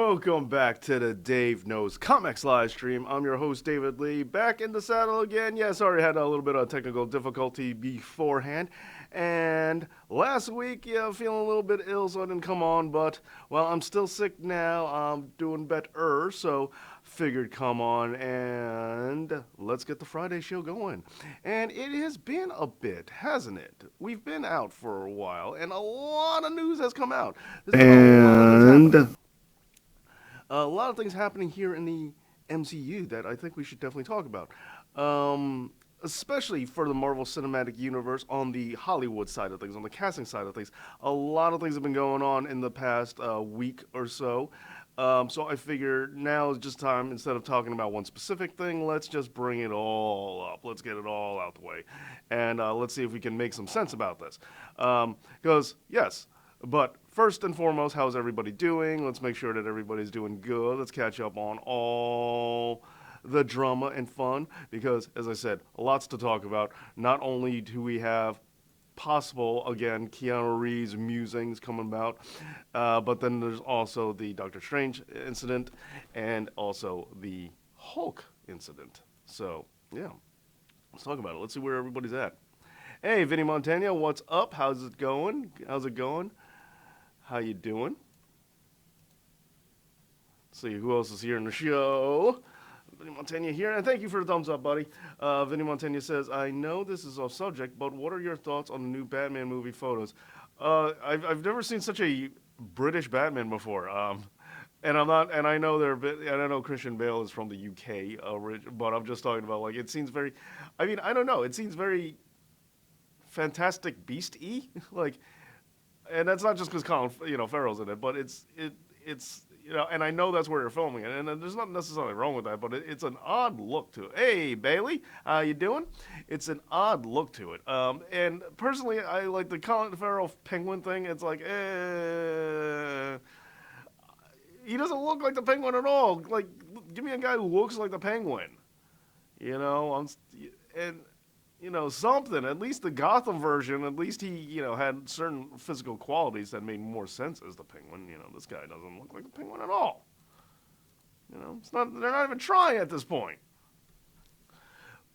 Welcome back to the Dave Knows Comics live stream. I'm your host, David Lee, back in the saddle again. Yeah, sorry, I had a little bit of technical difficulty beforehand. And last week, yeah, feeling a little bit ill, so I didn't come on. But, well, I'm still sick now. I'm doing better, so figured come on and let's get the Friday show going. And it has been a bit, hasn't it? We've been out for a while, and a lot of news has come out. A lot of things happening here in the MCU that I think we should definitely talk about. Especially for the Marvel Cinematic Universe on the Hollywood side of things, on the casting side of things. A lot of things have been going on in the past week or so. So I figure now is just time, instead of talking about one specific thing, let's just bring it all up. Let's get it all out the way. And let's see if we can make some sense about this. Because, yes, but first and foremost, how's everybody doing? Let's make sure that everybody's doing good. Let's catch up on all the drama and fun because, as I said, lots to talk about. Not only do we have possible, again, Keanu Reeves musings coming about, but then there's also the Doctor Strange incident and also the Hulk incident. So, yeah, let's talk about it. Let's see where everybody's at. Hey, Vinny Montana, what's up? How's it going? How you doing? Let's see who else is here in the show. Vinny Montana here, and thank you for the thumbs up, buddy. Vinny Montana says, I know this is off subject, but what are your thoughts on the new Batman movie photos? I've never seen such a British Batman before. And I know and I know Christian Bale is from the UK, but I'm just talking about, like, it seems very, I don't know, it seems very Fantastic Beast-y, like, and that's not just because Colin, Farrell's in it, but it's and I know that's where you're filming it, and there's not necessarily wrong with that, but it's an odd look to it. Hey, Bailey, how you doing? It's an odd look to it. And personally, I like the Colin Farrell penguin thing. It's like, he doesn't look like the penguin at all. Like, give me a guy who looks like the penguin. Something. At least the Gotham version, at least he, had certain physical qualities that made more sense as the Penguin. This guy doesn't look like the Penguin at all. They're not even trying at this point.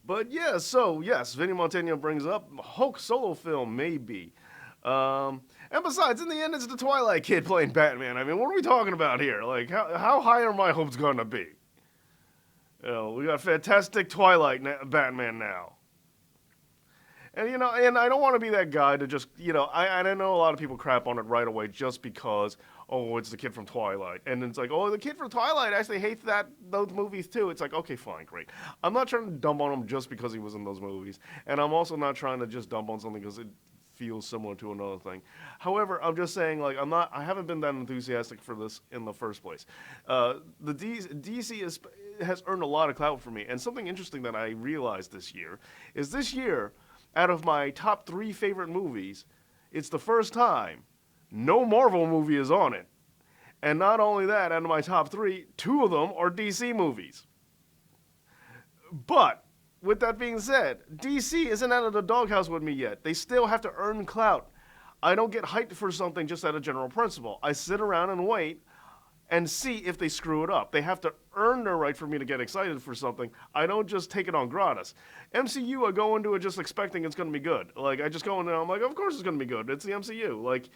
But yeah, so yes, Vinny Montana brings up Hulk solo film, maybe. And besides, in the end, it's the Twilight Kid playing Batman. I mean, what are we talking about here? Like, how high are my hopes going to be? We got fantastic Twilight Batman now. And, and I don't want to be that guy to just, I know a lot of people crap on it right away just because, it's the kid from Twilight. And it's like, the kid from Twilight actually hates those movies too. It's like, okay, fine, great. I'm not trying to dump on him just because he was in those movies. And I'm also not trying to just dump on something because it feels similar to another thing. However, I'm just saying, like, I haven't been that enthusiastic for this in the first place. The DC has earned a lot of clout for me. And something interesting that I realized this year, out of my top 3 favorite movies, it's the first time no Marvel movie is on it. And not only that, out of my top 3, 2 of them are DC movies. But, with that being said, DC isn't out of the doghouse with me yet. They still have to earn clout. I don't get hyped for something just out of general principle. I sit around and wait and see if they screw it up. They have to earn their right for me to get excited for something. I don't just take it on gratis. MCU, I go into it just expecting it's going to be good. Like, I just go in there, I'm like, of course it's going to be good. It's the MCU. Like,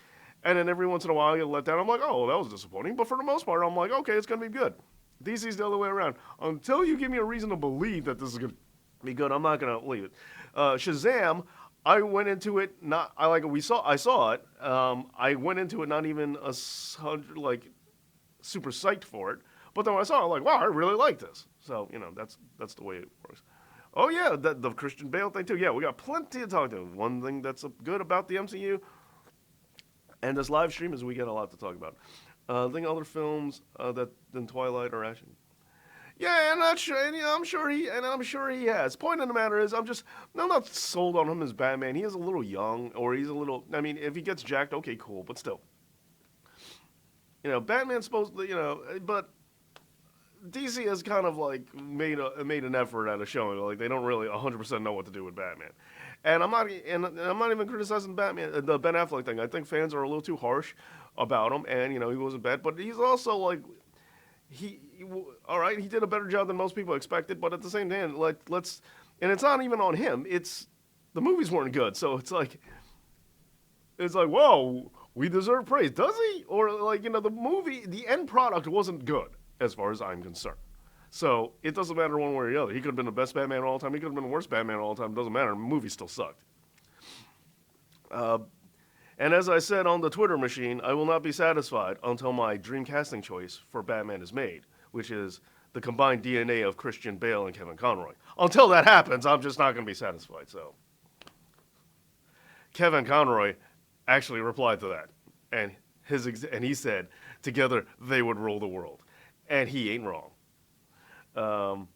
and then every once in a while I get let down. I'm like, oh, that was disappointing. But for the most part, I'm like, okay, it's going to be good. DC's the other way around. Until you give me a reason to believe that this is going to be good, I'm not going to believe it. Shazam, I went into it I saw it. I went into it not even super psyched for it, but then when I saw it, I'm like, wow, I really like this. So, that's the way it works. Oh yeah, the Christian Bale thing too. Yeah, we got plenty to talk to. One thing that's good about the MCU and this live stream is we get a lot to talk about. I think other films than Twilight are actually. Yeah, I'm not sure. And, I'm sure he has. Point of the matter is, I'm not sold on him as Batman. He is a little young, or he's a little. I mean, if he gets jacked, okay, cool, but still. Batman's supposed to, but DC has kind of like made an effort at a showing. Like, they don't really 100% know what to do with Batman. And I'm not even criticizing Batman, the Ben Affleck thing. I think fans are a little too harsh about him, and he wasn't bad, but he's also like all right, he did a better job than most people expected, but at the same time, let's, and it's not even on him. It's the movies weren't good, so it's like, whoa, we deserve praise, does he? Or like, the movie, the end product wasn't good as far as I'm concerned. So it doesn't matter one way or the other. He could have been the best Batman of all time. He could have been the worst Batman of all time. It doesn't matter. The movie still sucked. Uh, and as I said on the Twitter machine, I will not be satisfied until my dream casting choice for Batman is made, which is the combined DNA of Christian Bale and Kevin Conroy. Until that happens, I'm just not going to be satisfied. So Kevin Conroy actually replied to that, and and he said, together they would rule the world, and he ain't wrong. Um,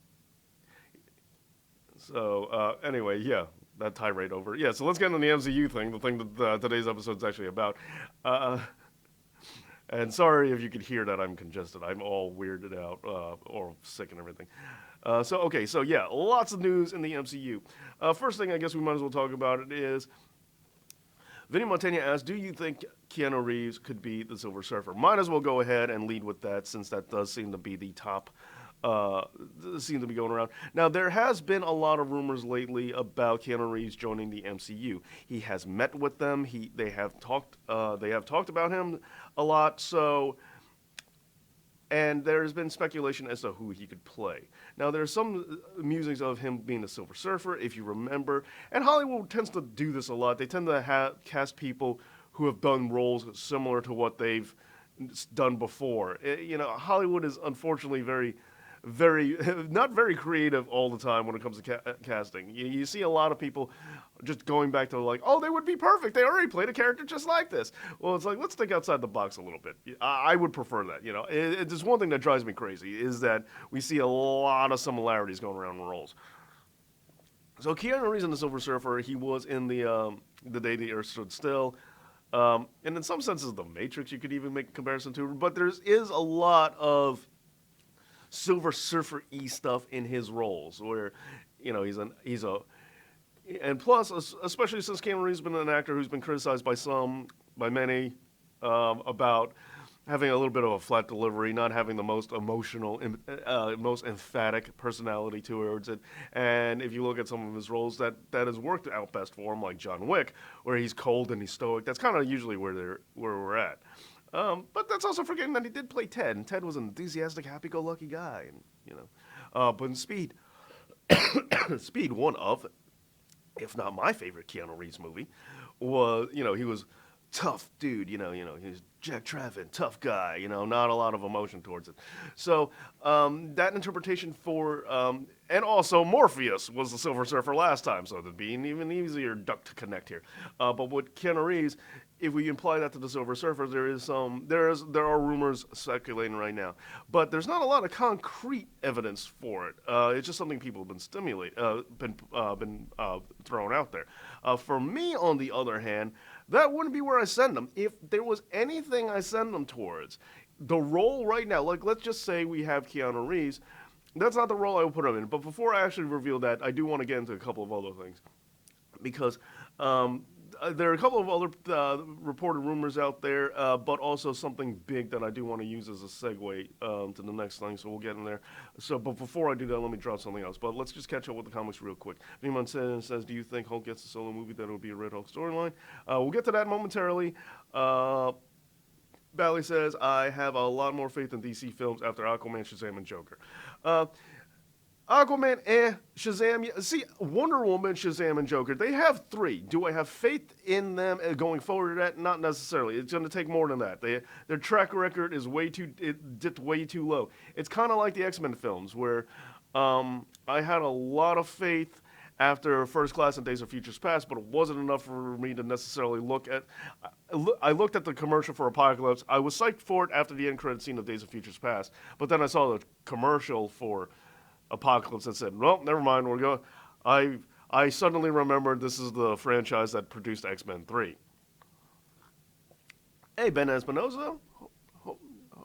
anyway, yeah, that tirade over. Yeah, so let's get into the MCU thing, the thing that today's episode is actually about. And sorry if you could hear that I'm congested. I'm all weirded out or sick and everything. So yeah, lots of news in the MCU. First thing I guess we might as well talk about it is Vinny Montaigne asks, do you think Keanu Reeves could be the Silver Surfer? Might as well go ahead and lead with that, since that does seem to be the top, seem to be going around. Now, there has been a lot of rumors lately about Keanu Reeves joining the MCU. He has met with them. They have talked about him a lot. So, and there's been speculation as to who he could play. Now, there's some musings of him being the Silver Surfer, if you remember. And Hollywood tends to do this a lot. They tend to cast people who have done roles similar to what they've done before. Hollywood is unfortunately very, not very creative all the time when it comes to casting. You see a lot of people just going back to like, oh, they would be perfect. They already played a character just like this. Well, it's like, let's think outside the box a little bit. I would prefer that. There's one thing that drives me crazy is that we see a lot of similarities going around in roles. So Keanu Reeves in the Silver Surfer, he was in the Day the Earth Stood Still. And in some senses, The Matrix, you could even make a comparison to. But there is a lot of Silver Surfer-y stuff in his roles, where, and plus, especially since Keanu Reeves has been an actor who's been criticized by many, about having a little bit of a flat delivery, not having the most emotional, most emphatic personality towards it. And if you look at some of his roles, that has worked out best for him, like John Wick, where he's cold and he's stoic. That's kind of usually where we're at. But that's also forgetting that he did play Ted, and Ted was an enthusiastic, happy-go-lucky guy, and but in Speed, Speed, one of, if not my favorite Keanu Reeves movie, was he was tough dude, he was Jack Traven, tough guy, not a lot of emotion towards it. So that interpretation for, and also Morpheus was the Silver Surfer last time, so it'd be an even easier duck to connect here. But with Keanu Reeves, if we imply that to the Silver Surfer, there are rumors circulating right now, but there's not a lot of concrete evidence for it. It's just something people have been thrown out there. For me, on the other hand, that wouldn't be where I send them. If there was anything I send them towards, the role right now, like let's just say we have Keanu Reeves, that's not the role I would put him in. But before I actually reveal that, I do want to get into a couple of other things, because there are a couple of other reported rumors out there, but also something big that I do want to use as a segue to the next thing, so we'll get in there. But before I do that, let me drop something else. But let's just catch up with the comics real quick. Neiman says, do you think Hulk gets a solo movie that would be a Red Hulk storyline? We'll get to that momentarily. Bally says, I have a lot more faith in DC films after Aquaman, Shazam, and Joker. Aquaman, Shazam. See, Wonder Woman, Shazam, and Joker, they have 3. Do I have faith in them going forward to that? Not necessarily. It's going to take more than that. Their track record is dipped way too low. It's kind of like the X-Men films, where I had a lot of faith after First Class and Days of Futures Past, but it wasn't enough for me to necessarily look at. I looked at the commercial for Apocalypse. I was psyched for it after the end credit scene of Days of Futures Past, but then I saw the commercial for Apocalypse and said, well, never mind, we're going. I suddenly remembered this is the franchise that produced X-Men 3. Hey, Ben Espinosa.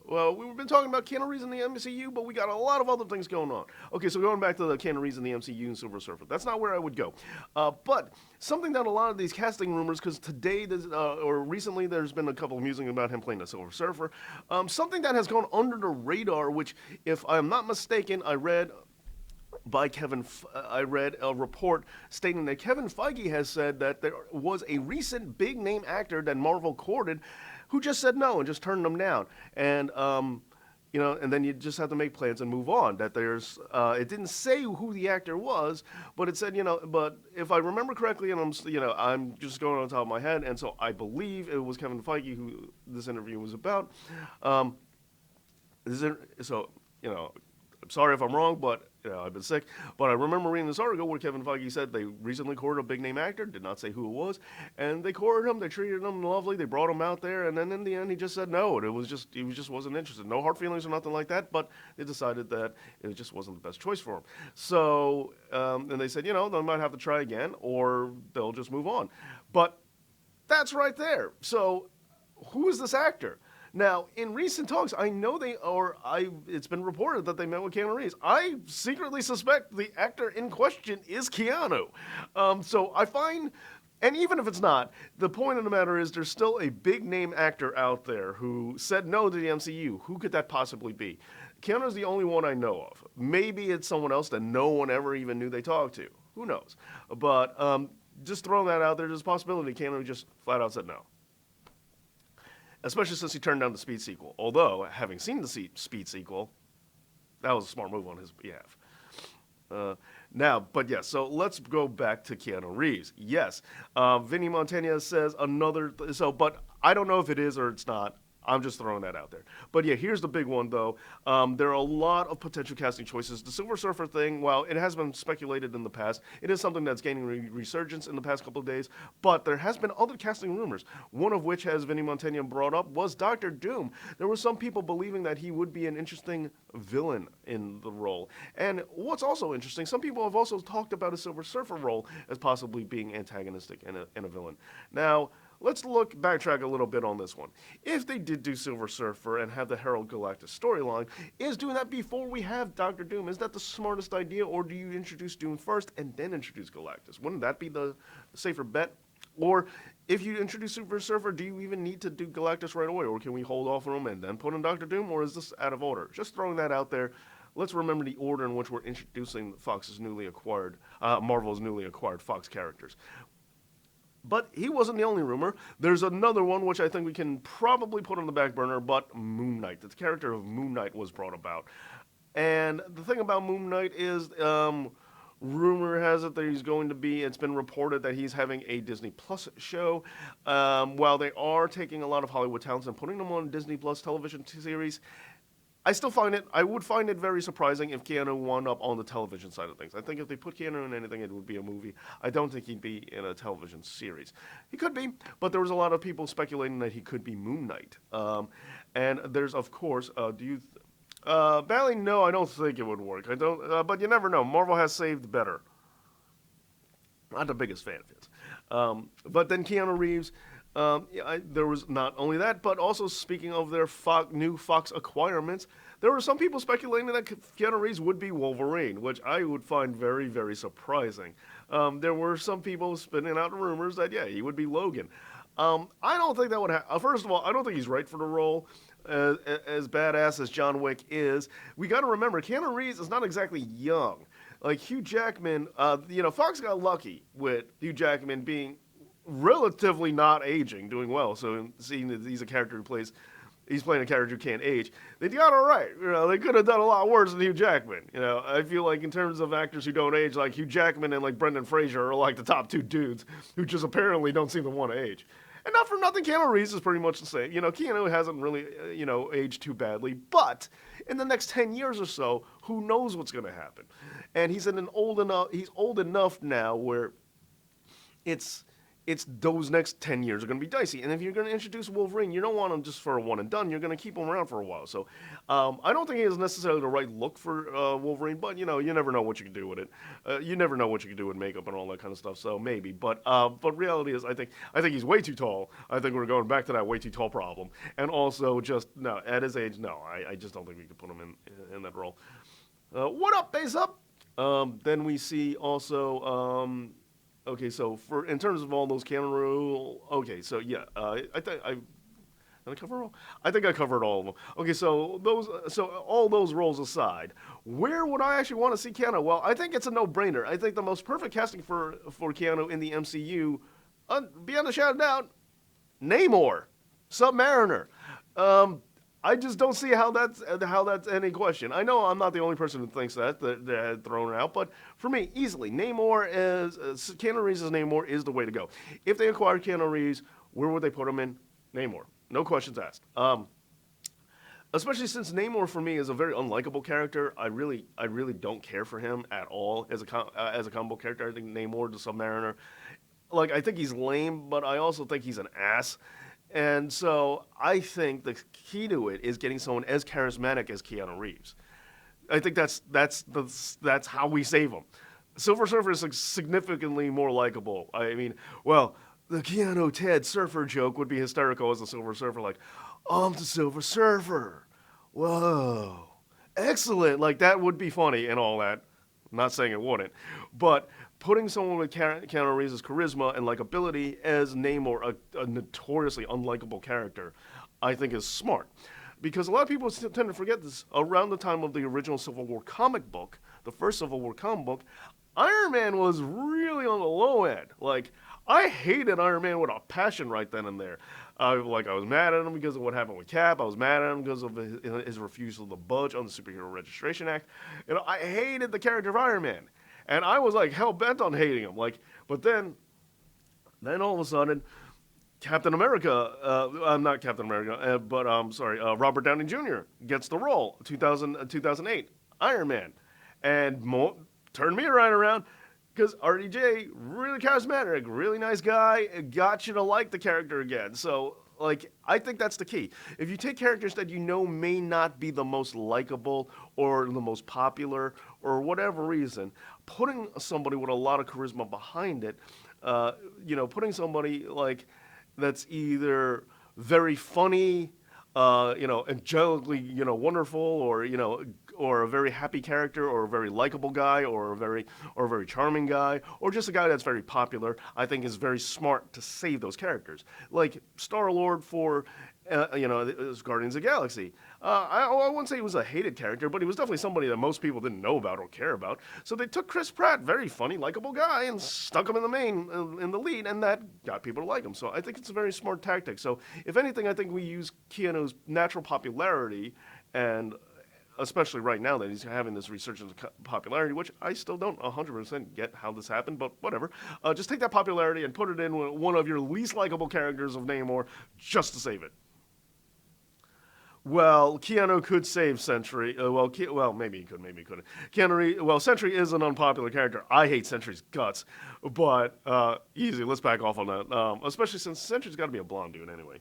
Well, we've been talking about Keanu Reeves in the MCU, but we got a lot of other things going on. Okay, so going back to the Keanu Reeves in the MCU and Silver Surfer, that's not where I would go. But something that a lot of these casting rumors, because today or recently there's been a couple of musings about him playing the Silver Surfer. Something that has gone under the radar, which, if I'm not mistaken, I read a report stating that Kevin Feige has said that there was a recent big name actor that Marvel courted who just said no and just turned them down. And and then you just have to make plans and move on. That there's, it didn't say who the actor was, but it said, but if I remember correctly, and I'm just going on top of my head, and so I believe it was Kevin Feige who this interview was about. I'm sorry if I'm wrong, but I've been sick. But I remember reading this article where Kevin Feige said they recently courted a big name actor, did not say who it was, and they courted him, they treated him lovely, they brought him out there, and then in the end he just said no, and he just wasn't interested. No hard feelings or nothing like that, but they decided that it just wasn't the best choice for him. So, and they said, they might have to try again, or they'll just move on. But that's right there. So, who is this actor? Now, in recent talks, I know it's been reported that they met with Keanu Reeves. I secretly suspect the actor in question is Keanu. So I find, and even if it's not, the point of the matter is there's still a big name actor out there who said no to the MCU. Who could that possibly be? Keanu's the only one I know of. Maybe it's someone else that no one ever even knew they talked to. Who knows? But just throwing that out there, there's a possibility Keanu just flat out said no. Especially since he turned down the Speed sequel. Although, having seen the Speed sequel, that was a smart move on his behalf. So let's go back to Keanu Reeves. Yes, Vinny Montana says but I don't know if it is or it's not. I'm just throwing that out there. But yeah, here's the big one, though. There are a lot of potential casting choices. The Silver Surfer thing, while it has been speculated in the past, it is something that's gaining resurgence in the past couple of days. But there has been other casting rumors, one of which, as Vinny Montana brought up, was Dr. Doom. There were some people believing that he would be an interesting villain in the role. And what's also interesting, some people have also talked about a Silver Surfer role as possibly being antagonistic and a villain. Now, let's backtrack a little bit on this one. If they did do Silver Surfer and have the Herald Galactus storyline, is doing that before we have Dr. Doom, is that the smartest idea, or do you introduce Doom first and then introduce Galactus? Wouldn't that be the safer bet? Or if you introduce Silver Surfer, do you even need to do Galactus right away, or can we hold off on him and then put in Dr. Doom, or is this out of order? Just throwing that out there. Let's remember the order in which we're introducing Marvel's newly acquired Fox characters. But he wasn't the only rumor. There's another one which I think we can probably put on the back burner, but Moon Knight. The character of Moon Knight was brought about. And the thing about Moon Knight is, rumor has it that it's been reported that he's having a Disney Plus show. While they are taking a lot of Hollywood talents and putting them on Disney Plus television series, I would find it very surprising if Keanu wound up on the television side of things. I think if they put Keanu in anything, it would be a movie. I don't think he'd be in a television series. He could be, but there was a lot of people speculating that he could be Moon Knight. And there's, of course, Bale, no, I don't think it would work. But you never know. Marvel has saved better. Not the biggest fan of his. But then Keanu Reeves. There was not only that, but also speaking of their new Fox acquirements, there were some people speculating that Keanu Reeves would be Wolverine, which I would find very, very surprising. There were some people spinning out rumors that, he would be Logan. I don't think that would happen. First of all, I don't think he's right for the role. As badass as John Wick is, we got to remember, Keanu Reeves is not exactly young. Like Hugh Jackman, Fox got lucky with Hugh Jackman being relatively not aging, doing well. So seeing that he's playing a character who can't age, they got all right. They could have done a lot worse than Hugh Jackman. I feel like in terms of actors who don't age, like Hugh Jackman and like Brendan Fraser are like the top two dudes who just apparently don't seem to want to age. And not for nothing, Keanu Reeves is pretty much the same. Keanu hasn't really, aged too badly, but in the next 10 years or so, who knows what's going to happen? And he's old enough now where it's those next 10 years are going to be dicey. And if you're going to introduce Wolverine, you don't want him just for a one and done. You're going to keep him around for a while. So I don't think he is necessarily the right look for Wolverine, but you never know what you can do with it. You never know what you can do with makeup and all that kind of stuff. So maybe, but reality is, I think he's way too tall. I think we're going back to that way too tall problem. And also, just no, at his age, no, I just don't think we could put him in that role. What up, base up? Then we see also. Okay, so in terms of all those Keanu, okay, so yeah, did I cover all? I think I covered all of them. Okay, so all those roles aside, where would I actually want to see Keanu? Well, I think it's a no-brainer. I think the most perfect casting for Keanu in the MCU, beyond a shadow of doubt, Namor, Submariner. I just don't see how that's any question. I know I'm not the only person who thinks that had thrown it out, but for me, easily, Keanu Reeves' Namor is the way to go. If they acquired Keanu Reeves, where would they put him in? Namor, no questions asked. Especially since Namor for me is a very unlikable character. I really don't care for him at all as a comic book character. I think Namor, the Submariner, I think he's lame, but I also think he's an ass. And so I think the key to it is getting someone as charismatic as Keanu Reeves. I think that's how we save him. Silver Surfer is significantly more likable. I mean, well, the Keanu Ted Surfer joke would be hysterical as the Silver Surfer, I'm the Silver Surfer. Whoa, excellent. That would be funny and all that. I'm not saying it wouldn't, but putting someone with Keanu Reeves' charisma and likability as Namor, a notoriously unlikable character, I think is smart. Because a lot of people tend to forget this. Around the time of the original Civil War comic book, the first Civil War comic book, Iron Man was really on the low end. I hated Iron Man with a passion right then and there. I was mad at him because of what happened with Cap. I was mad at him because of his refusal to budge on the Superhero Registration Act. I hated the character of Iron Man. And I was hell bent on hating him. But then all of a sudden, Captain America, not Captain America, Robert Downey Jr. gets the role, 2008, Iron Man. And turned me right around because RDJ, really charismatic, really nice guy, got you to like the character again. So, I think that's the key. If you take characters that may not be the most likable or the most popular or whatever reason, putting somebody with a lot of charisma behind it, putting somebody that's either very funny, angelically, wonderful, or a very happy character, or a very likable guy, or a very charming guy, or just a guy that's very popular, I think is very smart to save those characters. Star-Lord for, Guardians of the Galaxy. I wouldn't say he was a hated character, but he was definitely somebody that most people didn't know about or care about. So they took Chris Pratt, very funny, likable guy, and stuck him in the lead, and that got people to like him. So I think it's a very smart tactic. So if anything, I think we use Keanu's natural popularity, and especially right now that he's having this resurgence of popularity, which I still don't 100% get how this happened, but whatever. Just take that popularity and put it in with one of your least likable characters of Namor just to save it. Well, Keanu could save Sentry. Maybe he could, maybe he couldn't. Sentry is an unpopular character. I hate Sentry's guts, but easy. Let's back off on that. Especially since Sentry's got to be a blonde dude anyway.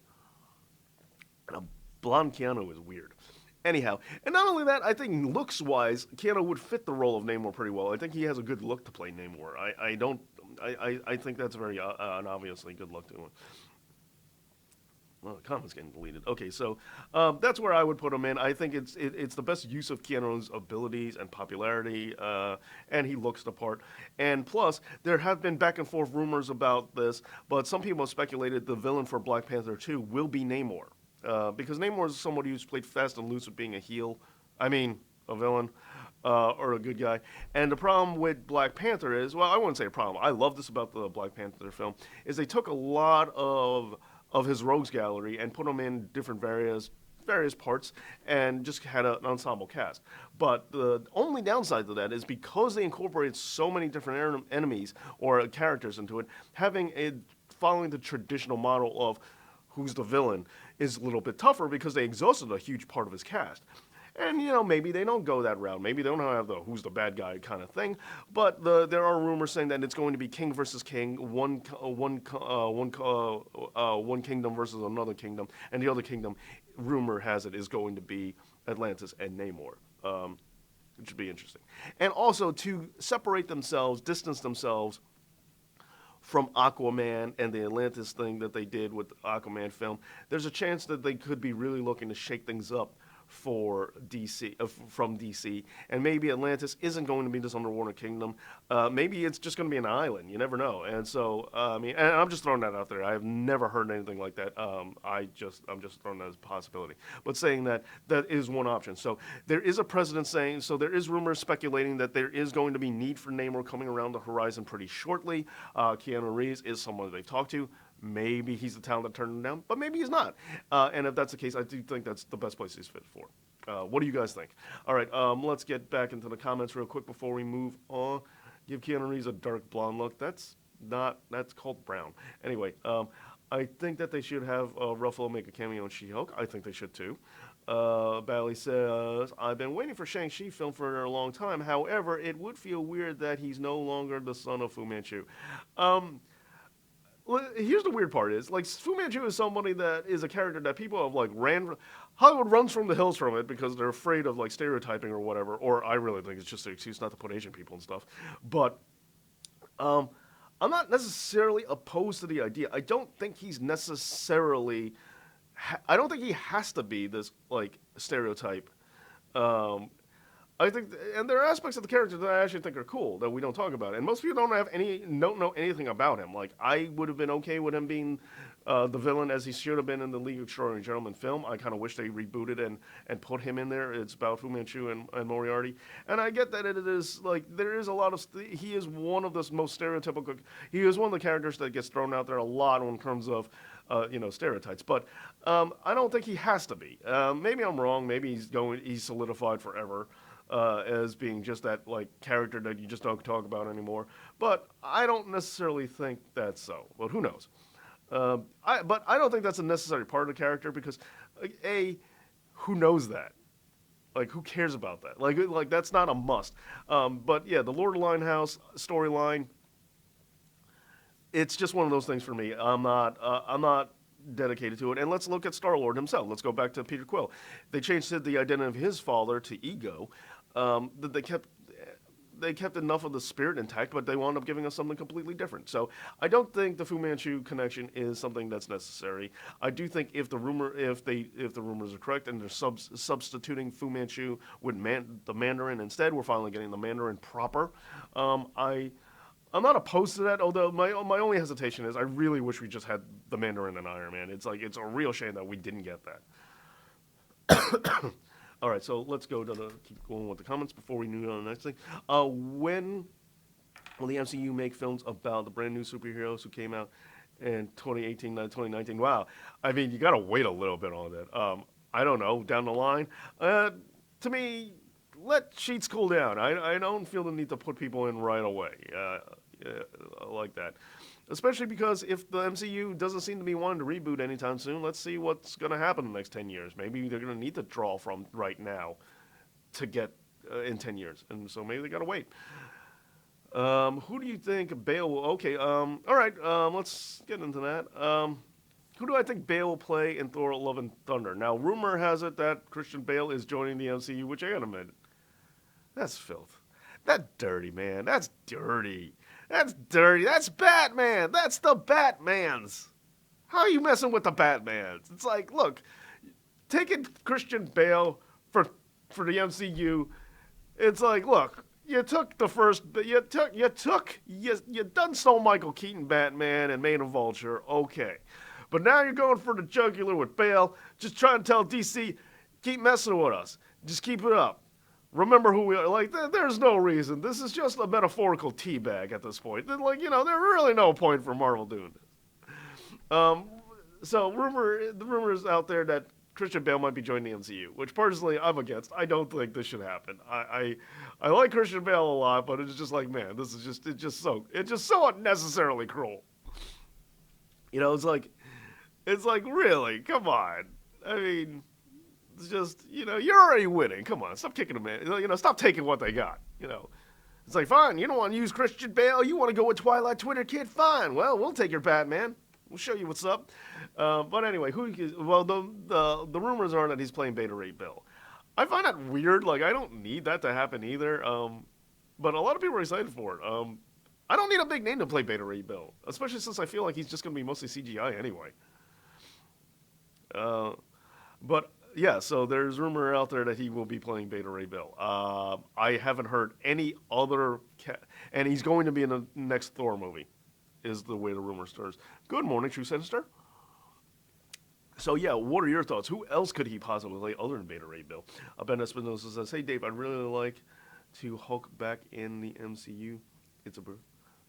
And a blonde Keanu is weird. Anyhow, and not only that, I think looks-wise, Keanu would fit the role of Namor pretty well. I think he has a good look to play Namor. I think that's very an obviously good look to him. Well, the comment's getting deleted. Okay, so that's where I would put him in. I think it's the best use of Keanu's abilities and popularity, and he looks the part. And plus, there have been back and forth rumors about this, but some people have speculated the villain for Black Panther 2 will be Namor. Because Namor is somebody who's played fast and loose with being a villain, or a good guy. And the problem with Black Panther is, I wouldn't say a problem. I love this about the Black Panther film, is they took a lot of his rogues gallery and put them in different various parts and just had an ensemble cast. But the only downside to that is because they incorporated so many different enemies or characters into it, following the traditional model of who's the villain is a little bit tougher because they exhausted a huge part of his cast. And maybe they don't go that route. Maybe they don't have the who's the bad guy kind of thing. But there are rumors saying that it's going to be king versus king, one kingdom versus another kingdom, and the other kingdom, rumor has it, is going to be Atlantis and Namor. Which would be interesting. And also to separate themselves, distance themselves from Aquaman and the Atlantis thing that they did with the Aquaman film, there's a chance that they could be really looking to shake things up for DC, from DC, and maybe Atlantis isn't going to be this underwater kingdom. Maybe it's just going to be an island. You never know. And so, and I'm just throwing that out there. I have never heard anything like that. I'm just throwing that as a possibility. But saying that is one option. So there is a precedent saying. So there is rumors speculating that there is going to be need for Namor coming around the horizon pretty shortly. Keanu Reeves is someone they've talked to. Maybe he's the talent that turned him down, but maybe he's not. And if that's the case, I do think that's the best place he's fit for. What do you guys think? All right, let's get back into the comments real quick before we move on. Give Keanu Reeves a dark blonde look. That's called brown. Anyway, I think that they should have Ruffalo make a cameo in She-Hulk. I think they should too. Bally says, I've been waiting for Shang-Chi film for a long time. However, it would feel weird that he's no longer the son of Fu Manchu. Well, here's the weird part is, like, Fu Manchu is somebody that is a character that people have, like, Hollywood runs from the hills from it because they're afraid of, like, stereotyping or whatever, or I really think it's just an excuse not to put Asian people and stuff. But, I'm not necessarily opposed to the idea. I don't think he's necessarily, I don't think he has to be this, like, stereotype. I think, and there are aspects of the character that I actually think are cool that we don't talk about, and most people don't know anything about him. Like, I would have been okay with him being the villain as he should have been in the League of Extraordinary Gentlemen film. I kind of wish they rebooted and put him in there. It's about Fu Manchu and Moriarty, and I get that it is like there is a lot of he is one of the most stereotypical. He is one of the characters that gets thrown out there a lot in terms of stereotypes, but I don't think he has to be. Maybe I'm wrong. Maybe he's solidified forever. As being just that like character that you just don't talk about anymore, but I don't necessarily think that's so. But who knows? But I don't think that's a necessary part of the character because, who knows that? Like, who cares about that? Like that's not a must. But yeah, the Lord of the Limehouse storyline. It's just one of those things for me. I'm not dedicated to it. And let's look at Star-Lord himself. Let's go back to Peter Quill. They changed the identity of his father to Ego. They kept enough of the spirit intact, but they wound up giving us something completely different. So I don't think the Fu Manchu connection is something that's necessary. I do think if the rumors are correct and they're substituting Fu Manchu with the Mandarin instead, we're finally getting the Mandarin proper. I'm not opposed to that, although my only hesitation is I really wish we just had the Mandarin and Iron Man. It's a real shame that we didn't get that. All right, so let's keep going with the comments before we move on to the next thing. When will the MCU make films about the brand new superheroes who came out in 2018, 2019? Wow, I mean, you got to wait a little bit on that. I don't know, down the line. To me, let sheets cool down. I don't feel the need to put people in right away. Like that. Especially because if the MCU doesn't seem to be wanting to reboot anytime soon, let's see what's going to happen in the next 10 years. Maybe they're going to need to draw from right now to get in 10 years. And so maybe they got to wait. Who do you think Bale will... Okay, all right, let's get into that. Who do I think Bale will play in Thor: Love and Thunder? Now, rumor has it that Christian Bale is joining the MCU, which I gotta admit, that's filth. That's dirty, man. That's dirty. That's dirty. That's Batman. That's the Batmans. How are you messing with the Batmans? It's like, look, taking Christian Bale for the MCU, it's like, look, you took the first, you done stole Michael Keaton Batman and made him Vulture, okay. But now you're going for the jugular with Bale, just trying to tell DC, keep messing with us. Just keep it up. Remember who we are. Like, there's no reason. This is just a metaphorical teabag at this point. Like, there's really no point for Marvel doing this. So the rumor is out there that Christian Bale might be joining the MCU, which personally I'm against. I don't think this should happen. I like Christian Bale a lot, but it's just like, man, this is just so unnecessarily cruel. It's like really, come on. I mean, It's just, you're already winning. Come on, stop kicking them in. Stop taking what they got. It's like, fine, you don't want to use Christian Bale. You want to go with Twilight Twitter Kid? Fine. Well, we'll take your Batman. We'll show you what's up. But anyway, the rumors are that he's playing Beta Ray Bill. I find that weird. Like, I don't need that to happen either. But a lot of people are excited for it. I don't need a big name to play Beta Ray Bill, especially since I feel like he's just going to be mostly CGI anyway. But yeah, so there's rumor out there that he will be playing Beta Ray Bill. I haven't heard any other, and he's going to be in the next Thor movie, is the way the rumor starts. Good morning, True Sinister. So yeah, what are your thoughts? Who else could he possibly play other than Beta Ray Bill? Ben Espinosa says, "Hey Dave, I'd really like to Hulk back in the MCU. It's a brew."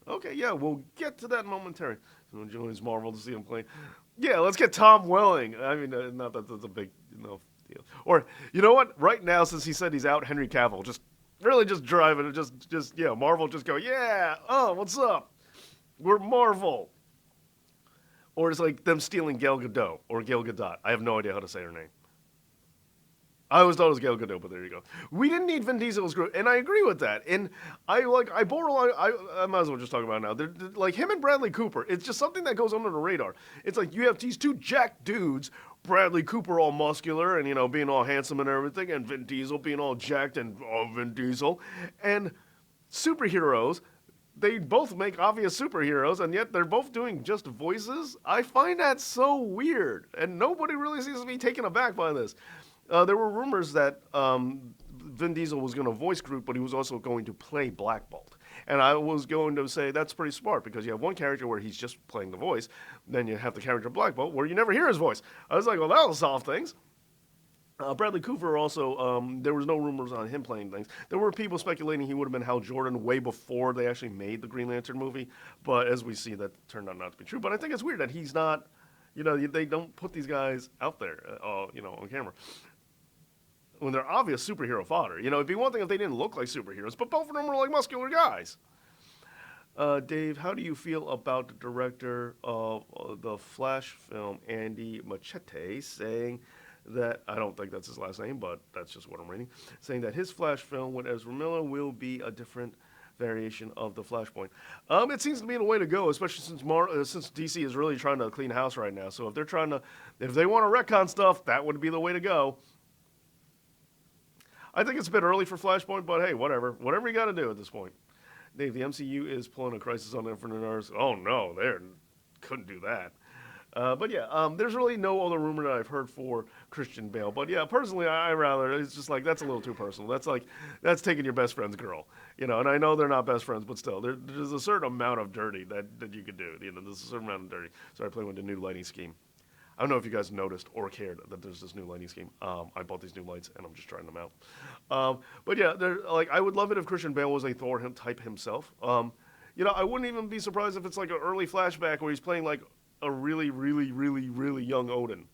Okay, yeah, we'll get to that momentarily. So joins Marvel to see him play. Yeah, let's get Tom Welling. I mean, not that that's a big deal. Or, you know what? Right now, since he said he's out, Henry Cavill, just driving, Marvel just go, yeah, oh, what's up? We're Marvel. Or it's like them stealing Gal Gadot, or Gal Gadot. I have no idea how to say her name. I always thought it was Gal Gadot, but there you go. We didn't need Vin Diesel's group, and I agree with that. And I borderline, I might as well just talk about it now. They're like him and Bradley Cooper. It's just something that goes under the radar. It's like you have these two jacked dudes, Bradley Cooper all muscular and being all handsome and everything, and Vin Diesel being all jacked and Vin Diesel, and superheroes. They both make obvious superheroes, and yet they're both doing just voices. I find that so weird, and nobody really seems to be taken aback by this. There were rumors that Vin Diesel was going to voice Groot, but he was also going to play Black Bolt. And I was going to say that's pretty smart because you have one character where he's just playing the voice, then you have the character Black Bolt where you never hear his voice. I was like, well, that'll solve things. Bradley Cooper also, there was no rumors on him playing things. There were people speculating he would have been Hal Jordan way before they actually made the Green Lantern movie, but as we see, that turned out not to be true. But I think it's weird that he's not, they don't put these guys out there, on camera. When they're obvious superhero fodder. It'd be one thing if they didn't look like superheroes, but both of them are like muscular guys. Dave, how do you feel about the director of the Flash film, Andy Machete, saying that, I don't think that's his last name, but that's just what I'm reading, saying that his Flash film with Ezra Miller will be a different variation of the Flashpoint. It seems to be the way to go, especially since DC is really trying to clean house right now. So if they want to retcon stuff, that would be the way to go. I think it's a bit early for Flashpoint, but hey, whatever you got to do at this point. Dave, the MCU is pulling a Crisis on Infinite Earths. Oh no, they couldn't do that. But yeah, there's really no other rumor that I've heard for Christian Bale. But yeah, personally, it's just like, that's a little too personal. That's taking your best friend's girl, And I know they're not best friends, but still, there's a certain amount of dirty that you could do. There's a certain amount of dirty. Sorry, playing with the new lighting scheme. I don't know if you guys noticed or cared that there's this new lighting scheme. I bought these new lights and I'm just trying them out. But yeah, I would love it if Christian Bale was a Thor type himself. I wouldn't even be surprised if it's like an early flashback where he's playing like a really, really, really, really young Odin.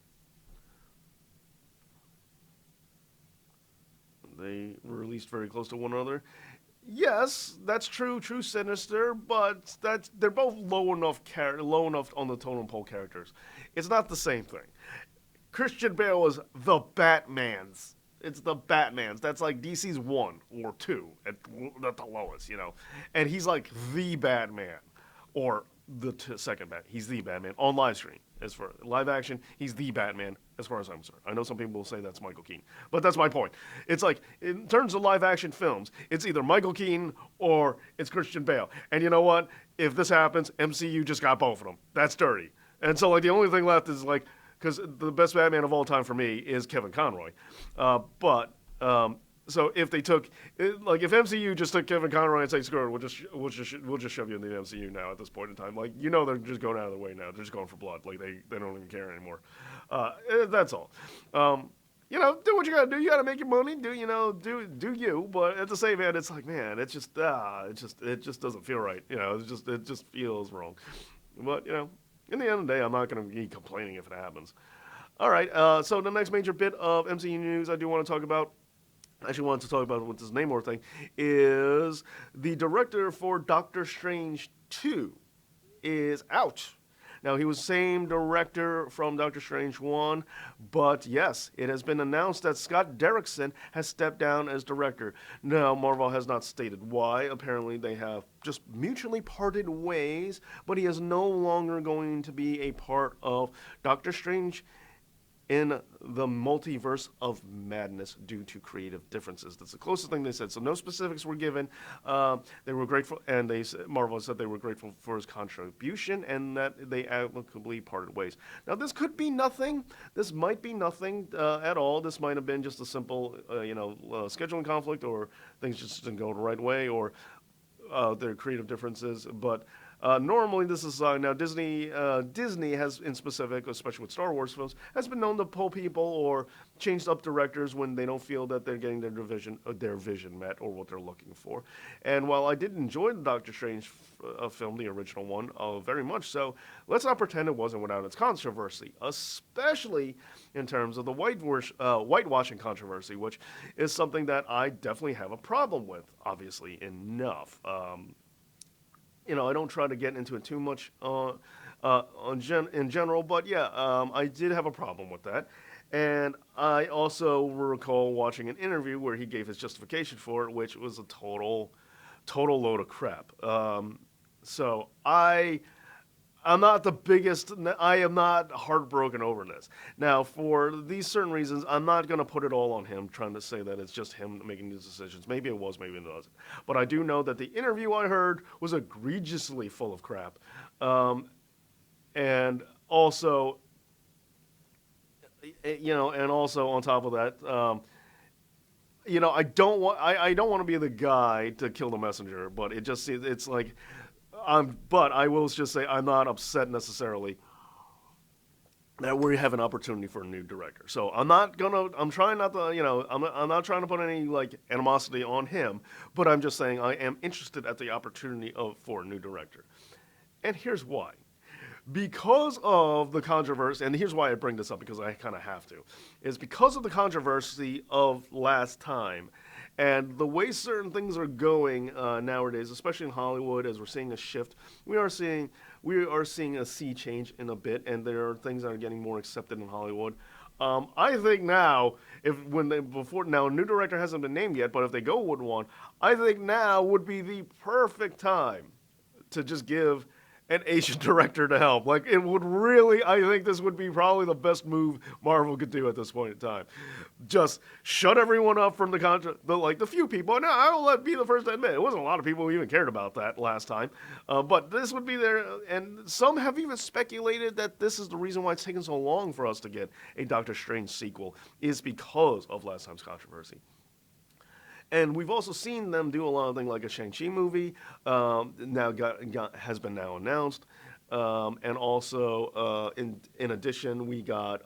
They were released very close to one another. Yes, that's true, True Sinister, but they're both low enough on the totem pole characters. It's not the same thing. Christian Bale was the Batman's. It's the Batman's. That's like DC's 1 or 2 at the lowest, And he's like the Batman, or the second Batman. He's the Batman on live screen. As for live action, he's the Batman as far as I'm concerned. I know some people will say that's Michael Keaton, but that's my point. It's like, in terms of live action films, it's either Michael Keaton or it's Christian Bale. And you know what? If this happens, MCU just got both of them. That's dirty. And so like the only thing left is like, because the best Batman of all time for me is Kevin Conroy. So if they took, if MCU just took Kevin Conroy and say, screw it, we'll just shove you in the MCU now at this point in time. Like, they're just going out of the way now. They're just going for blood. Like, they don't even care anymore. That's all. Do what you gotta do. You gotta make your money. Do you? But at the same hand, it's like, man, it just doesn't feel right. It just feels wrong. But in the end of the day, I'm not gonna be complaining if it happens. All right. So the next major bit of MCU news I do want to talk about. I actually wanted to talk about with this Namor thing, is the director for Doctor Strange 2 is out. Now, he was same director from Doctor Strange 1, but yes, it has been announced that Scott Derrickson has stepped down as director. Now, Marvel has not stated why. Apparently, they have just mutually parted ways, but he is no longer going to be a part of Doctor Strange in the multiverse of madness due to creative differences. That's the closest thing they said. So no specifics were given. They were grateful, and Marvel said they were grateful for his contribution, and that they amicably parted ways. Now this could be nothing. This might be nothing at all. This might have been just a simple, scheduling conflict, or things just didn't go the right way, or their creative differences, but normally this is now Disney has in specific, especially with Star Wars films, has been known to pull people or change up directors when they don't feel that they're getting their vision met or what they're looking for. And while I did enjoy the Doctor Strange film, the original one, very much so, let's not pretend it wasn't without its controversy, especially in terms of the whitewashing controversy, which is something that I definitely have a problem with, obviously enough. I don't try to get into it too much in general, but yeah, I did have a problem with that. And I also recall watching an interview where he gave his justification for it, which was a total load of crap. So I'm not the biggest. I am not heartbroken over this. Now, for these certain reasons, I'm not going to put it all on him, trying to say that it's just him making these decisions. Maybe it was, maybe it wasn't. But I do know that the interview I heard was egregiously full of crap. And also, and also on top of that, I don't want to be the guy to kill the messenger, but it's like. But I will just say I'm not upset necessarily that we have an opportunity for a new director. So I'm trying not to, I'm not trying to put any animosity on him, but I'm just saying I am interested at the opportunity for a new director. And here's why. Because of the controversy, and here's why I bring this up, because I kind of have to, is because of the controversy of last time. And the way certain things are going nowadays, especially in Hollywood, as we're seeing a shift, we are seeing a sea change in a bit, and there are things that are getting more accepted in Hollywood. I think now, a new director hasn't been named yet, but if they go with one, I think now would be the perfect time to just give an Asian director to help. It would really, I think this would be probably the best move Marvel could do at this point in time. Just shut everyone up from the few people. Now, I will be the first to admit, it wasn't a lot of people who even cared about that last time. But this would be there, and some have even speculated that this is the reason why it's taken so long for us to get a Doctor Strange sequel, is because of last time's controversy. And we've also seen them do a lot of things like a Shang-Chi movie, has been now announced. And also, in addition, we got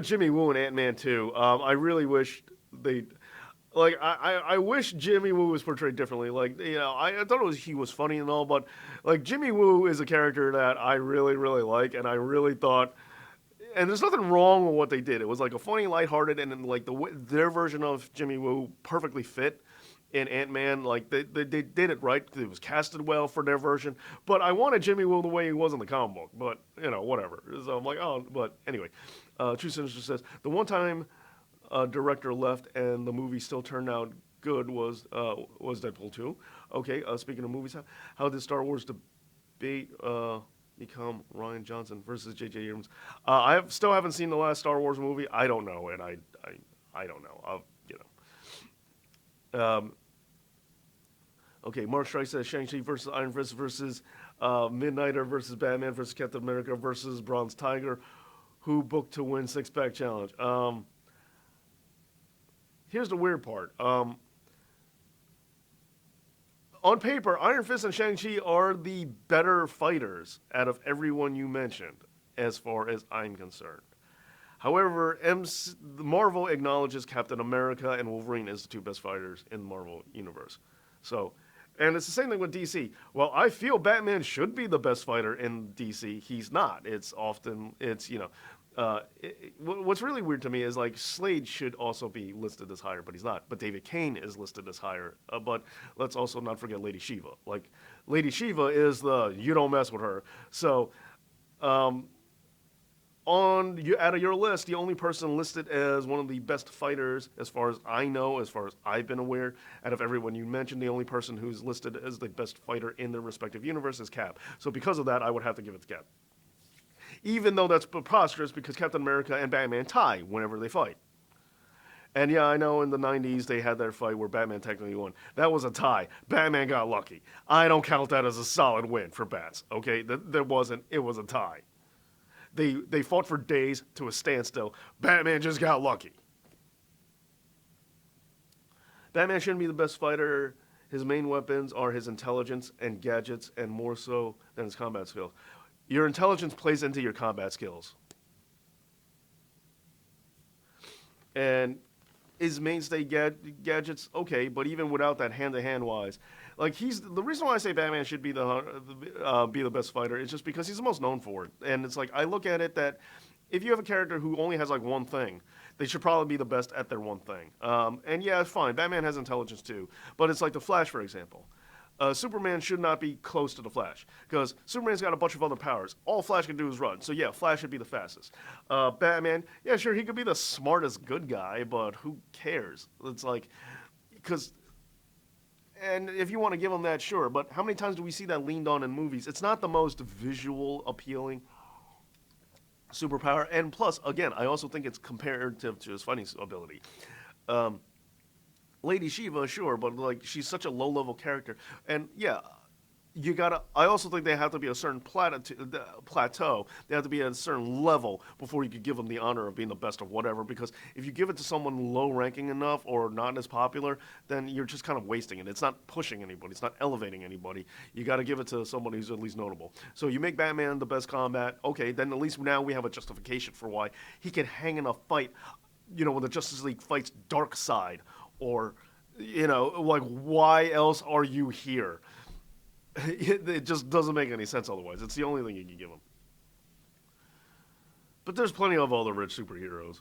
Jimmy Woo in Ant-Man 2. I really wish I wish Jimmy Woo was portrayed differently. I thought he was funny and all, but Jimmy Woo is a character that I really, really like, and I really thought. And there's nothing wrong with what they did. It was a funny, lighthearted, and then their version of Jimmy Woo perfectly fit in Ant-Man. They did it right. It was casted well for their version. But I wanted Jimmy Woo the way he was in the comic book. But whatever. So I'm like, oh. But anyway, True Sinister says the one time director left and the movie still turned out good was Deadpool 2. Okay. Speaking of movies, how did Star Wars debate? Become Rian Johnson versus J.J. Abrams. I still haven't seen the last Star Wars movie. I don't know, and I don't know. Okay, Mark Strike says Shang-Chi versus Iron Fist versus Midnighter versus Batman versus Captain America versus Bronze Tiger. Who booked to win six-pack challenge? Here's the weird part. On paper, Iron Fist and Shang-Chi are the better fighters out of everyone you mentioned, as far as I'm concerned. However, Marvel acknowledges Captain America and Wolverine as the two best fighters in the Marvel universe. So, and it's the same thing with DC. Well, I feel Batman should be the best fighter in DC. He's not. What's really weird to me is like Slade should also be listed as higher, but he's not. But David Kane is listed as higher. But let's also not forget Lady Shiva. Like Lady Shiva is the you don't mess with her. So um, on you out of your list, the only person listed as one of the best fighters, as far as I know, as far as I've been aware, out of everyone you mentioned, the only person who's listed as the best fighter in their respective universe is Cap. So because of that, I would have to give it to Cap. Even though that's preposterous because Captain America and Batman tie whenever they fight. And yeah, I know in the 90s they had their fight where Batman technically won. That was a tie. Batman got lucky. I don't count that as a solid win for Bats, okay? There wasn't. It was a tie. They fought for days to a standstill. Batman just got lucky. Batman shouldn't be the best fighter. His main weapons are his intelligence and gadgets, and more so than his combat skills. Your intelligence plays into your combat skills. And his mainstay gadgets, okay, but even without that hand-to-hand wise, like he's the reason why I say Batman should be the best fighter is just because he's the most known for it. And it's like I look at it that if you have a character who only has like one thing, they should probably be the best at their one thing. And yeah, it's fine. Batman has intelligence too, but it's like the Flash, for example. Superman should not be close to the Flash because Superman's got a bunch of other powers. All Flash can do is run. So yeah, Flash should be the fastest. Batman, yeah, sure, he could be the smartest good guy, but who cares? It's like, because, and if you want to give him that, sure, but how many times do we see that leaned on in movies? It's not the most visual appealing superpower. And plus, again, I also think it's comparative to his fighting ability. Lady Shiva, sure, but like she's such a low-level character, and yeah, you gotta. I also think they have to be a certain plateau. They have to be at a certain level before you could give them the honor of being the best of whatever. Because if you give it to someone low-ranking enough or not as popular, then you're just kind of wasting it. It's not pushing anybody. It's not elevating anybody. You got to give it to somebody who's at least notable. So you make Batman the best combat. Okay, then at least now we have a justification for why he can hang in a fight. You know, when the Justice League fights Darkseid. Or, you know, like, why else are you here? It just doesn't make any sense otherwise. It's the only thing you can give him. But there's plenty of other rich superheroes.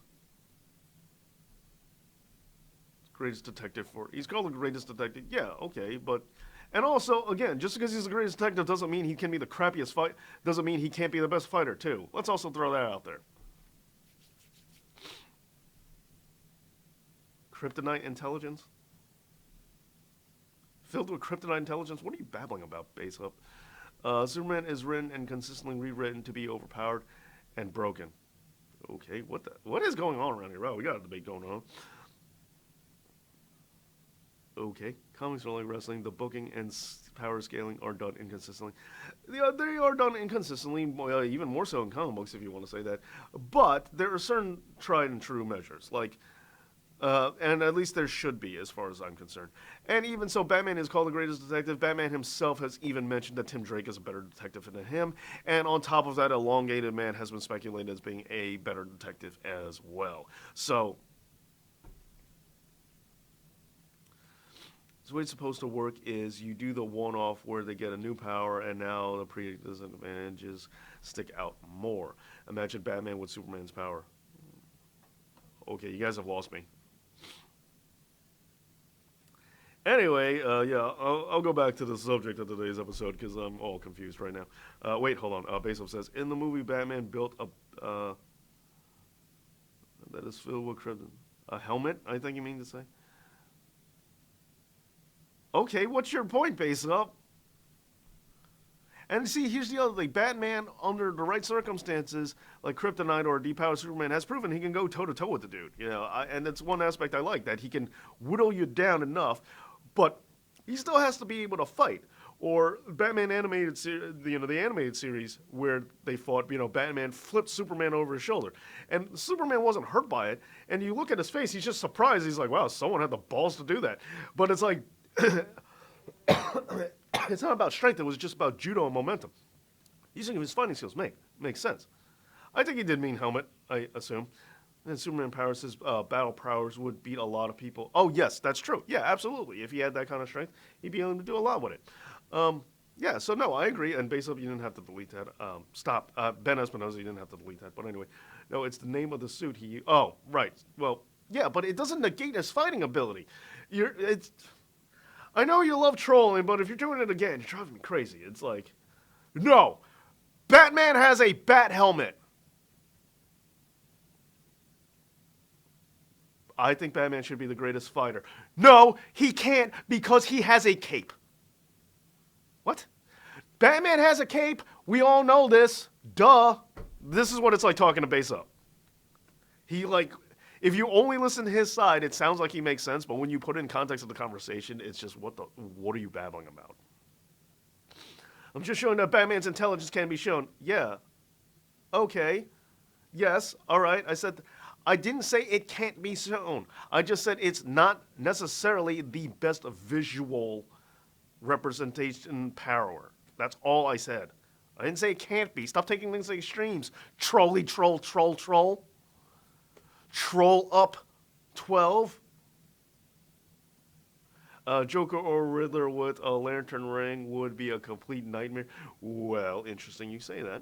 Greatest detective for... He's called the greatest detective. Yeah, okay, but... And also, again, just because he's the greatest detective doesn't mean he can be the crappiest fight. Doesn't mean he can't be the best fighter, too. Let's also throw that out there. Kryptonite intelligence? Filled with kryptonite intelligence? What are you babbling about, Base Up? Superman is written and consistently rewritten to be overpowered and broken. Okay, what is going on around here? Oh, we got a debate going on. Okay, comics are like wrestling. The booking and power scaling are done inconsistently. They are done inconsistently, even more so in comic books, if you want to say that. But there are certain tried and true measures, like... and at least there should be, as far as I'm concerned. And even so, Batman is called the greatest detective. Batman himself has even mentioned that Tim Drake is a better detective than him. And on top of that, Elongated Man has been speculated as being a better detective as well. So the way it's supposed to work is you do the one-off where they get a new power, and now the pre-existing advantages stick out more. Imagine Batman with Superman's power. Okay, you guys have lost me. Anyway, yeah, I'll go back to the subject of today's episode because I'm all confused right now. Wait, hold on. Basil says, in the movie, Batman built that is filled with krypton. A helmet, I think you mean to say? Okay, what's your point, Basil? And see, here's the other thing. Batman, under the right circumstances, like Kryptonite or Depowered Superman, has proven he can go toe-to-toe with the dude. You know, and it's one aspect I like, that he can whittle you down enough, but he still has to be able to fight. Or Batman animated the animated series where they fought, Batman flipped Superman over his shoulder. And Superman wasn't hurt by it. And you look at his face, he's just surprised. He's like, wow, someone had the balls to do that. But it's like... It's not about strength. It was just about judo and momentum. Using his fighting skills makes sense. I think he did mean helmet, I assume. And Superman powers, his battle powers would beat a lot of people. Oh, yes, that's true. Yeah, absolutely. If he had that kind of strength, he'd be able to do a lot with it. Yeah, so no, I agree. And basically, you didn't have to delete that. Stop. Ben Espinosa, you didn't have to delete that. But anyway, No, it's the name of the suit he. Oh, right. Well, yeah, but it doesn't negate his fighting ability. It's. I know you love trolling, but if you're doing it again, you're driving me crazy. It's like, no, Batman has a bat helmet. I think Batman should be the greatest fighter. No, he can't because he has a cape. What? Batman has a cape. We all know this. Duh. This is what it's like talking to Base Up. If you only listen to his side, it sounds like he makes sense, but when you put it in context of the conversation, it's just, what are you babbling about? I'm just showing that Batman's intelligence can be shown. Yeah. Okay. Yes. All right. I didn't say it can't be shown. I just said it's not necessarily the best visual representation power. That's all I said. I didn't say it can't be. Stop taking things to extremes. Troll up 12. Joker or Riddler with a lantern ring would be a complete nightmare. Well, interesting you say that.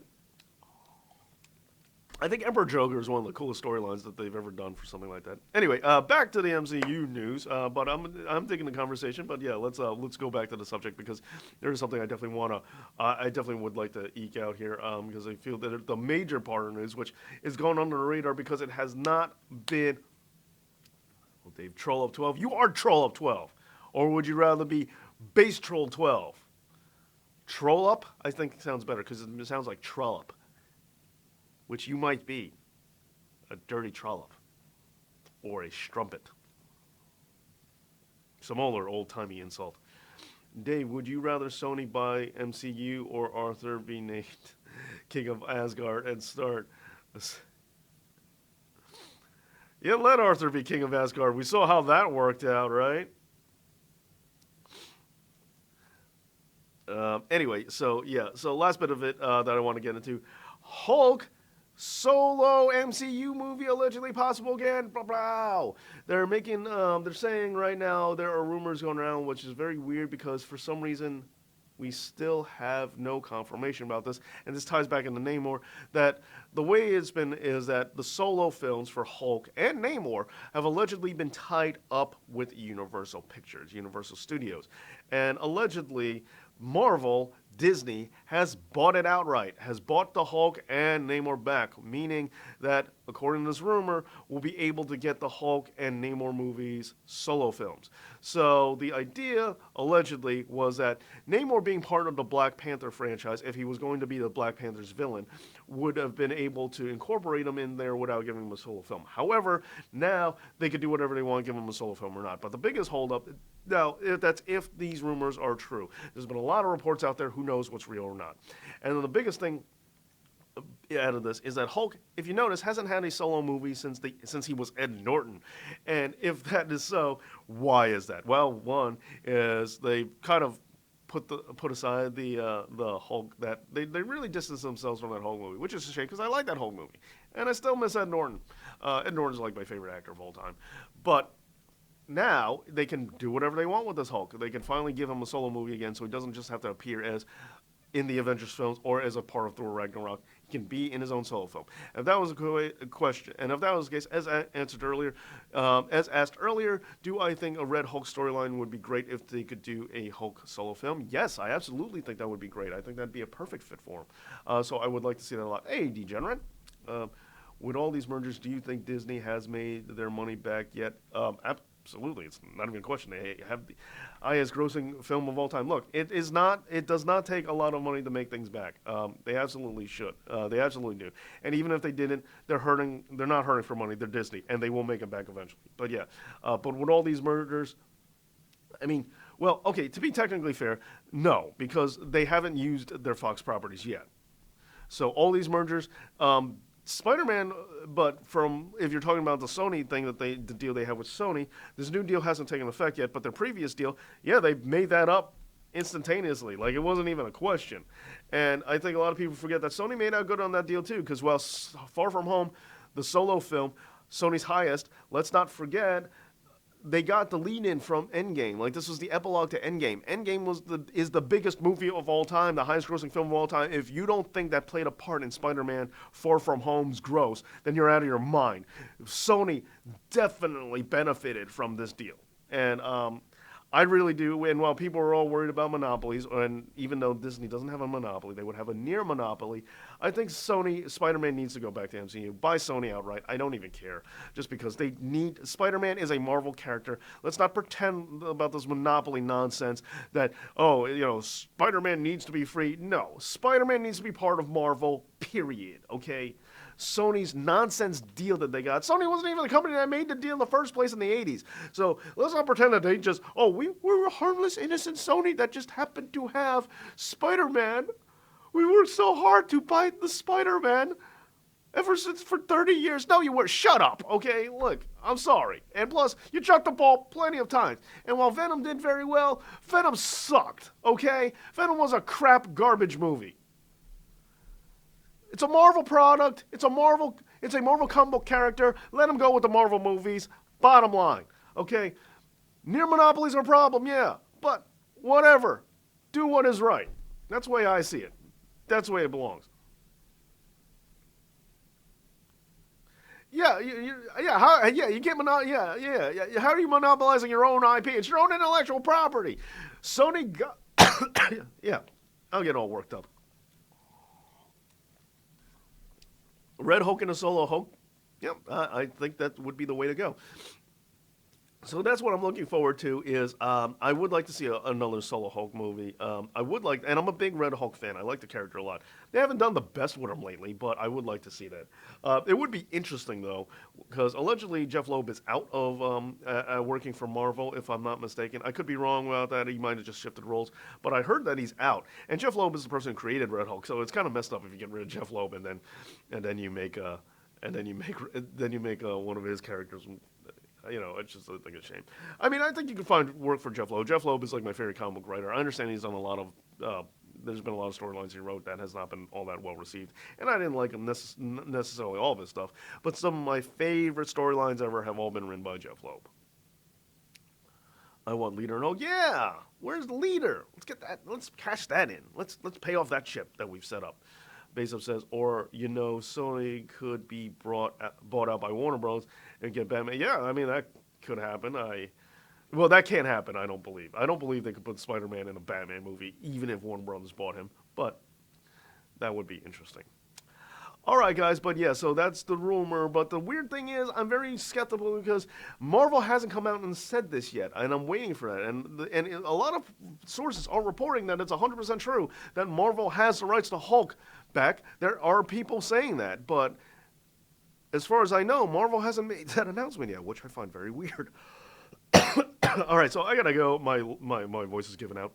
I think Emperor Joker is one of the coolest storylines that they've ever done for something like that. Anyway, back to the MCU news. But I'm digging the conversation. But yeah, let's go back to the subject because there is something I definitely I definitely would like to eke out here because I feel that the major part of news, which is going under the radar because it has not been. Well, Dave, Troll Up 12. You are Troll Up 12, or would you rather be Base Troll 12? Troll Up, I think sounds better because it sounds like Trollop. Which you might be, a dirty trollop, or a strumpet. Some older old-timey insult. Dave, would you rather Sony buy MCU or Arthur be named King of Asgard and start... Yeah, let Arthur be King of Asgard. We saw how that worked out, right? Anyway, so last bit of it that I want to get into. Hulk solo MCU movie allegedly possible again. Blah blah. They're making. They're saying right now there are rumors going around, which is very weird because for some reason we still have no confirmation about this. And this ties back into Namor. That the way it's been is that the solo films for Hulk and Namor have allegedly been tied up with Universal Pictures, Universal Studios, and allegedly Marvel, Disney, has bought it outright, has bought the Hulk and Namor back, meaning that, according to this rumor, we'll be able to get the Hulk and Namor movies solo films. So the idea, allegedly, was that Namor being part of the Black Panther franchise, if he was going to be the Black Panther's villain, would have been able to incorporate him in there without giving him a solo film. However, now they could do whatever they want, give him a solo film or not. But the biggest holdup, now, that's if these rumors are true. There's been a lot of reports out there, who knows what's real or not. And then the biggest thing out of this is that Hulk, if you notice, hasn't had a solo movie since he was Ed Norton. And if that is so, why is that? Well, one is they kind of put aside the Hulk, that they really distanced themselves from that Hulk movie, which is a shame because I like that Hulk movie. And I still miss Ed Norton. Ed Norton's like my favorite actor of all time. But now they can do whatever they want with this Hulk. They can finally give him a solo movie again, so he doesn't just have to appear as in the Avengers films or as a part of Thor Ragnarok. He can be in his own solo film. If that was a question, and if that was the case, as asked earlier, do I think a Red Hulk storyline would be great if they could do a Hulk solo film? Yes, I absolutely think that would be great. I think that'd be a perfect fit for him. So I would like to see that a lot. Hey, Degenerate. With all these mergers, do you think Disney has made their money back yet? Absolutely, it's not even a question. They have the highest grossing film of all time. Look, it does not take a lot of money to make things back. They absolutely should. They absolutely do. And even if they didn't, they're not hurting for money. They're Disney, and they will make it back eventually. But yeah, but with all these mergers, I mean, well, okay, to be technically fair, no, because they haven't used their Fox properties yet. So all these mergers, Spider-Man, but if you're talking about the Sony thing, the deal they have with Sony, this new deal hasn't taken effect yet, but their previous deal, yeah, they made that up instantaneously. Like, it wasn't even a question. And I think a lot of people forget that Sony made out good on that deal too, because while Far From Home, the solo film, Sony's highest, let's not forget they got the lead in from Endgame. Like, this was the epilogue to Endgame. Endgame is the biggest movie of all time, the highest grossing film of all time. If you don't think that played a part in Spider-Man Far From Home's gross, then you're out of your mind. Sony definitely benefited from this deal. And I really do. And while people are all worried about monopolies, and even though Disney doesn't have a monopoly, they would have a near monopoly, I think Spider-Man needs to go back to MCU. Buy Sony outright. I don't even care. Just because they need, Spider-Man is a Marvel character. Let's not pretend about this monopoly nonsense that, Spider-Man needs to be free. No, Spider-Man needs to be part of Marvel, period, okay? Sony's nonsense deal that they got. Sony wasn't even the company that made the deal in the first place in the 80s. So let's not pretend that they just, we were a harmless, innocent Sony that just happened to have Spider-Man. We worked so hard to buy the Spider-Man ever since for 30 years. No, you were. Shut up, okay? Look, I'm sorry. And plus, you chucked the ball plenty of times. And while Venom did very well, Venom sucked, okay? Venom was a crap garbage movie. It's a Marvel product. It's a Marvel comic book character. Let them go with the Marvel movies. Bottom line, okay? Near monopolies are a problem, yeah, but whatever. Do what is right. That's the way I see it. That's the way it belongs. Yeah, you get How are you monopolizing your own IP? It's your own intellectual property. Sony got. Yeah, I'll get all worked up. Red Hulk and a solo Hulk, yep, I think that would be the way to go. So that's what I'm looking forward to is I would like to see another solo Hulk movie. I would like, and I'm a big Red Hulk fan. I like the character a lot. They haven't done the best with him lately, but I would like to see that. It would be interesting, though, because allegedly Jeff Loeb is out of working for Marvel, if I'm not mistaken. I could be wrong about that. He might have just shifted roles, but I heard that he's out. And Jeff Loeb is the person who created Red Hulk, so it's kind of messed up if you get rid of Jeff Loeb and then you make one of his characters. It's just I think it's a shame. I mean, I think you can find work for Jeff Loeb. Jeff Loeb is like my favorite comic book writer. I understand he's done a lot of. There's been a lot of storylines he wrote that has not been all that well received, and I didn't like him necessarily all of his stuff. But some of my favorite storylines ever have all been written by Jeff Loeb. I want Leader, and yeah, where's the Leader? Let's get that. Let's cash that in. Let's pay off that chip that we've set up. Base Up says, or, Sony could be bought out by Warner Bros. And get Batman. Yeah, I mean, that could happen. Well, that can't happen, I don't believe. I don't believe they could put Spider-Man in a Batman movie, even if Warner Bros. Bought him. But that would be interesting. All right, guys, but yeah, so that's the rumor. But the weird thing is, I'm very skeptical because Marvel hasn't come out and said this yet, and I'm waiting for that. And a lot of sources are reporting that it's 100% true that Marvel has the rights to Hulk back. There are people saying that, but as far as I know, Marvel hasn't made that announcement yet, which I find very weird. All right, so I gotta go. My voice is giving out.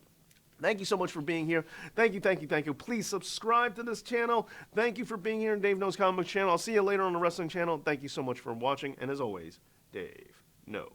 Thank you so much for being here. Thank you. Please subscribe to this channel. Thank you for being here on Dave Knows Comic Book channel. I'll see you later on the wrestling channel. Thank you so much for watching. And as always, Dave knows.